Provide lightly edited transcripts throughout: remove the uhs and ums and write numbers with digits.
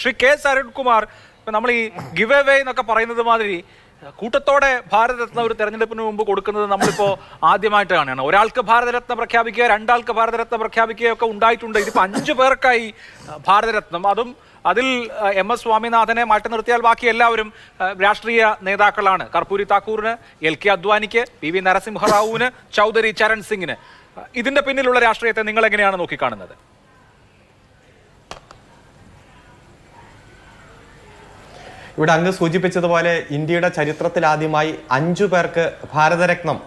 Shri K S Arunkumar, ഇപ്പം നമ്മൾ ഈ ഗിവ് അവേ എന്നൊക്കെ പറയുന്നത് മാതിരി കൂട്ടത്തോടെ ഭാരതരത്ന ഒരു തെരഞ്ഞെടുപ്പിന് മുമ്പ് കൊടുക്കുന്നത് നമ്മളിപ്പോൾ ആദ്യമായിട്ട് കാണുകയാണ്. ഒരാൾക്ക് ഭാരതരത്ന പ്രഖ്യാപിക്കുക, രണ്ടാൾക്ക് ഭാരതരത്ന പ്രഖ്യാപിക്കുകയൊക്കെ ഉണ്ടായിട്ടുണ്ട്. ഇതിപ്പോൾ 5 പേർക്കായി ഭാരതരത്നം. അതിൽ എം എസ് സ്വാമിനാഥനെ മാറ്റി നിർത്തിയാൽ ബാക്കി എല്ലാവരും രാഷ്ട്രീയ നേതാക്കളാണ്. കർപ്പൂരി താക്കൂറിന്, എൽ കെ അദ്വാനിക്ക്, പി വി നരസിംഹറാവുവിന്, ചൗധരി ചരൺ സിംഗിന്. ഇതിന്റെ പിന്നിലുള്ള രാഷ്ട്രീയത്തെ നിങ്ങൾ എങ്ങനെയാണ് നോക്കിക്കാണുന്നത്? ഇവിടെ അങ്ങ് സൂചിപ്പിച്ചതുപോലെ ഇന്ത്യയുടെ ചരിത്രത്തിൽ ആദ്യമായി 5 പേർക്ക് ഭാരതരത്നം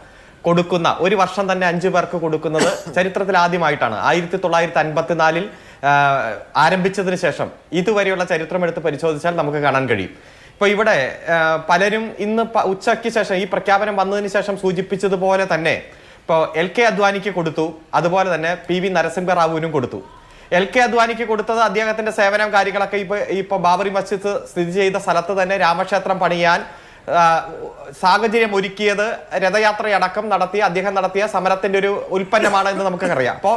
കൊടുക്കുന്ന ഒരു വർഷം തന്നെ 5 പേർക്ക് കൊടുക്കുന്നത് ചരിത്രത്തിൽ ആദ്യമായിട്ടാണ്. 1954 ആരംഭിച്ചതിന് ശേഷം ഇതുവരെയുള്ള ചരിത്രം എടുത്ത് പരിശോധിച്ചാൽ നമുക്ക് കാണാൻ കഴിയും. ഇപ്പൊ ഇവിടെ പലരും ഇന്ന് ഉച്ചയ്ക്ക് ശേഷം ഈ പ്രഖ്യാപനം വന്നതിന് ശേഷം സൂചിപ്പിച്ചതുപോലെ തന്നെ ഇപ്പോൾ എൽ കെ അദ്വാനിക്ക് കൊടുത്തു, അതുപോലെ തന്നെ പി വി നരസിംഹറാവുവിനും കൊടുത്തു. എൽ കെ അദ്വാനിക്ക് കൊടുത്തത് അദ്ദേഹത്തിന്റെ സേവനം കാര്യങ്ങളൊക്കെ ഇപ്പൊ ബാബറി മസ്ജിദ് സ്ഥിതി ചെയ്ത സ്ഥലത്ത് തന്നെ രാമക്ഷേത്രം പണിയാൻ സാഹചര്യം ഒരുക്കിയത് രഥയാത്രയടക്കം അദ്ദേഹം നടത്തിയ സമരത്തിന്റെ ഒരു ഉൽപ്പന്നമാണ് എന്ന് നമുക്കറിയാം. അപ്പോൾ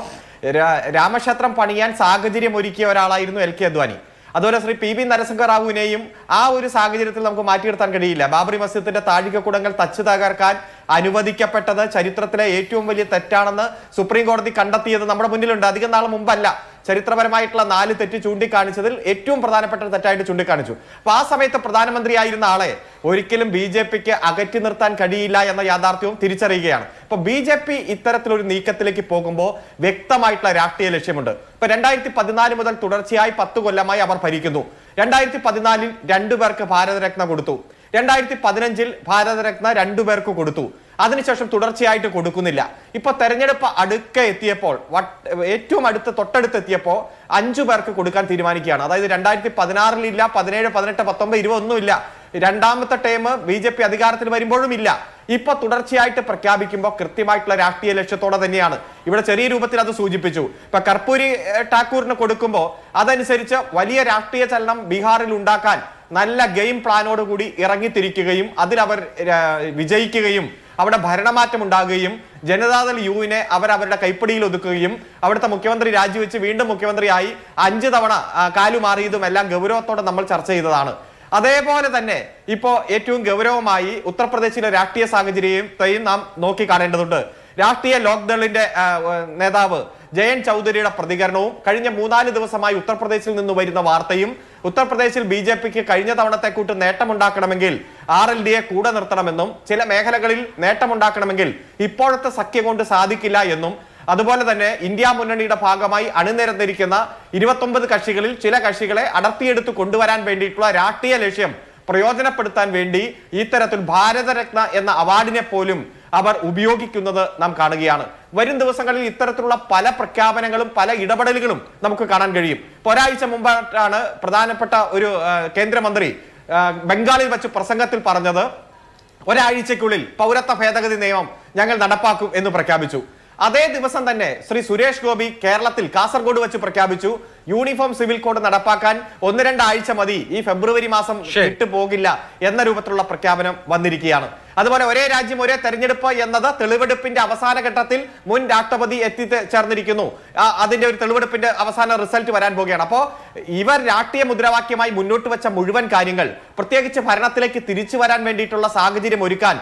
രാമക്ഷേത്രം പണിയാൻ സാഹചര്യം ഒരുക്കിയ ഒരാളായിരുന്നു എൽ കെ അദ്വാനി. അതുപോലെ ശ്രീ പി വി നരസിംഹറാവുവിനെയും ആ ഒരു സാഹചര്യത്തിൽ നമുക്ക് മാറ്റിയെടുത്താൻ കഴിയില്ല. ബാബറി മസ്ജിദിന്റെ താഴികക്കുടങ്ങൾ തച്ചു തകർക്കാൻ അനുവദിക്കപ്പെട്ടത് ചരിത്രത്തിലെ ഏറ്റവും വലിയ തെറ്റാണെന്ന് സുപ്രീം കോടതി കണ്ടെത്തിയത് നമ്മുടെ മുന്നിലുണ്ട്. അധികം നാൾ മുമ്പല്ല. ചരിത്രപരമായിട്ടുള്ള 4 തെറ്റ് ചൂണ്ടിക്കാണിച്ചതിൽ ഏറ്റവും പ്രധാനപ്പെട്ട തെറ്റായിട്ട് ചൂണ്ടിക്കാണിച്ചു. അപ്പൊ ആ സമയത്ത് പ്രധാനമന്ത്രിയായിരുന്ന ആളെ ഒരിക്കലും BJPക്ക് അകറ്റി നിർത്താൻ കഴിയില്ല എന്ന യാഥാർത്ഥ്യവും തിരിച്ചറിയുകയാണ്. ഇപ്പൊ BJP ഇത്തരത്തിലൊരു നീക്കത്തിലേക്ക് പോകുമ്പോൾ വ്യക്തമായിട്ടുള്ള രാഷ്ട്രീയ ലക്ഷ്യമുണ്ട്. ഇപ്പൊ 2014 മുതൽ തുടർച്ചയായി 10 കൊല്ലമായി അവർ ഭരിക്കുന്നു. 2014 2 പേർക്ക് ഭാരതരത്ന കൊടുത്തു. 2015 ഭാരതരത്ന 2 പേർക്ക് കൊടുത്തു. അതിനുശേഷം തുടർച്ചയായിട്ട് കൊടുക്കുന്നില്ല. ഇപ്പൊ തെരഞ്ഞെടുപ്പ് അടുക്ക എത്തിയപ്പോൾ, ഏറ്റവും തൊട്ടടുത്ത് എത്തിയപ്പോൾ 5 പേർക്ക് കൊടുക്കാൻ തീരുമാനിക്കുകയാണ്. അതായത് 2016 ഇല്ല, 17, 18, 19, 20 ഒന്നുമില്ല. രണ്ടാമത്തെ ടൈം BJP അധികാരത്തിൽ വരുമ്പോഴും ഇല്ല. ഇപ്പൊ തുടർച്ചയായിട്ട് പ്രഖ്യാപിക്കുമ്പോൾ കൃത്യമായിട്ടുള്ള രാഷ്ട്രീയ ലക്ഷ്യത്തോടെ തന്നെയാണ്. ഇവിടെ ചെറിയ രൂപത്തിൽ അത് സൂചിപ്പിച്ചു. ഇപ്പൊ കർപ്പൂരി ടാക്കൂറിന് കൊടുക്കുമ്പോൾ അതനുസരിച്ച് വലിയ രാഷ്ട്രീയ ചലനം ബീഹാറിൽ ഉണ്ടാക്കാൻ നല്ല ഗെയിം പ്ലാനോടുകൂടി ഇറങ്ങിത്തിരിക്കുകയും അതിലവർ വിജയിക്കുകയും അവിടെ ഭരണമാറ്റം ഉണ്ടാകുകയും ജനതാദൾ യുവിനെ അവരുടെ കൈപ്പിടിയിൽ ഒതുക്കുകയും അവിടുത്തെ മുഖ്യമന്ത്രി രാജിവെച്ച് വീണ്ടും മുഖ്യമന്ത്രിയായി 5 തവണ കാലുമാറിയതും എല്ലാം ഗൗരവത്തോടെ നമ്മൾ ചർച്ച ചെയ്തതാണ്. അതേപോലെ തന്നെ ഇപ്പോ ഏറ്റവും ഗൗരവമായി ഉത്തർപ്രദേശിലെ രാഷ്ട്രീയ സാഹചര്യത്തെയും നാം നോക്കി കാണേണ്ടതുണ്ട്. രാഷ്ട്രീയ ലോക്ദളിന്റെ നേതാവ് ജയൻ ചൗധരിയുടെ പ്രതികരണവും കഴിഞ്ഞ 3-4 ദിവസമായി ഉത്തർപ്രദേശിൽ നിന്ന് വരുന്ന വാർത്തയും ഉത്തർപ്രദേശിൽ BJPക്ക് കഴിഞ്ഞ തവണത്തെ കൂട്ട് നേട്ടമുണ്ടാക്കണമെങ്കിൽ RLDയെ കൂടെ നിർത്തണമെന്നും ചില മേഖലകളിൽ നേട്ടമുണ്ടാക്കണമെങ്കിൽ ഇപ്പോഴത്തെ സഖ്യം കൊണ്ട് സാധിക്കില്ല എന്നും അതുപോലെ തന്നെ ഇന്ത്യ മുന്നണിയുടെ ഭാഗമായി അണിനിരന്നിരിക്കുന്ന 29 കക്ഷികളിൽ ചില കക്ഷികളെ അടർത്തിയെടുത്ത് കൊണ്ടുവരാൻ വേണ്ടിയിട്ടുള്ള രാഷ്ട്രീയ ലക്ഷ്യം പ്രയോജനപ്പെടുത്താൻ വേണ്ടി ഇത്തരത്തിൽ ഭാരതരത്ന എന്ന അവാർഡിനെ പോലും അവർ ഉപയോഗിക്കുന്നത് നാം കാണുകയാണ്. വരും ദിവസങ്ങളിൽ ഇത്തരത്തിലുള്ള പല പ്രഖ്യാപനങ്ങളും പല ഇടപെടലുകളും നമുക്ക് കാണാൻ കഴിയും. ഒരാഴ്ച മുമ്പാണ് പ്രധാനപ്പെട്ട ഒരു കേന്ദ്രമന്ത്രി ബംഗാളിൽ വെച്ച് പ്രസംഗത്തിൽ പറഞ്ഞത് ഒരാഴ്ചക്കുള്ളിൽ പൗരത്വ ഭേദഗതി നിയമം ഞങ്ങൾ നടപ്പാക്കും എന്ന് പ്രഖ്യാപിച്ചു. അതേ ദിവസം തന്നെ ശ്രീ സുരേഷ് ഗോപി കേരളത്തിൽ കാസർഗോഡ് വെച്ച് പ്രഖ്യാപിച്ചു യൂണിഫോം സിവിൽ കോഡ് നടപ്പാക്കാൻ 1-2 ആഴ്ച മതി, ഈ ഫെബ്രുവരി മാസം വിട്ടു പോകില്ല എന്ന രൂപത്തിലുള്ള പ്രഖ്യാപനം വന്നിരിക്കുകയാണ്. അതുപോലെ ഒരേ രാജ്യം ഒരേ തെരഞ്ഞെടുപ്പ് എന്നത് തെളിവെടുപ്പിന്റെ അവസാന ഘട്ടത്തിൽ മുൻ രാഷ്ട്രപതി എത്തിച്ചേർന്നിരിക്കുന്നു. അതിന്റെ ഒരു തെളിവെടുപ്പിന്റെ അവസാന റിസൾട്ട് വരാൻ പോവുകയാണ്. അപ്പോ ഇവർ രാഷ്ട്രീയ മുദ്രാവാക്യമായി മുന്നോട്ട് വെച്ച മുഴുവൻ കാര്യങ്ങൾ, പ്രത്യേകിച്ച് ഭരണത്തിലേക്ക് തിരിച്ചു വരാൻ വേണ്ടിയിട്ടുള്ള സാഹചര്യം ഒരുക്കാൻ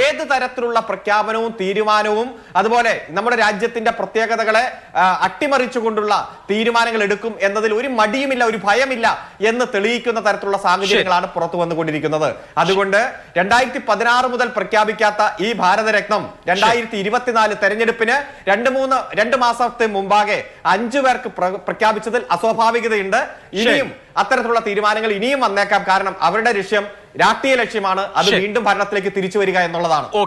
ഏത് തരത്തിലുള്ള പ്രഖ്യാപനവും തീരുമാനവും അതുപോലെ നമ്മുടെ രാജ്യത്തിന്റെ പ്രത്യേകതകളെ അട്ടിമറിച്ചുകൊണ്ടുള്ള തീരുമാനങ്ങൾ എടുക്കും എന്നതിൽ ഒരു മടിയുമില്ല, ഒരു ഭയമില്ല എന്ന് തെളിയിക്കുന്ന തരത്തിലുള്ള സാഹചര്യങ്ങളാണ് പുറത്തു വന്നുകൊണ്ടിരിക്കുന്നത്. അതുകൊണ്ട് 2016 മുതൽ പ്രഖ്യാപിക്കാത്ത ഈ ഭാരതരത്നം 2024 തെരഞ്ഞെടുപ്പിന് 2 മാസത്തെ മുമ്പാകെ 5 പേർക്ക് പ്രഖ്യാപിച്ചതിൽ അസ്വാഭാവികതയുണ്ട്. ഇനിയും അത്തരത്തിലുള്ള തീരുമാനങ്ങൾ ഇനിയും വന്നേക്കാം. കാരണം അവരുടെ ലക്ഷ്യം രാഷ്ട്രീയ ലക്ഷ്യമാണ്. അത് വീണ്ടും ഭരണത്തിലേക്ക് തിരിച്ചു വരിക എന്നുള്ളതാണ്.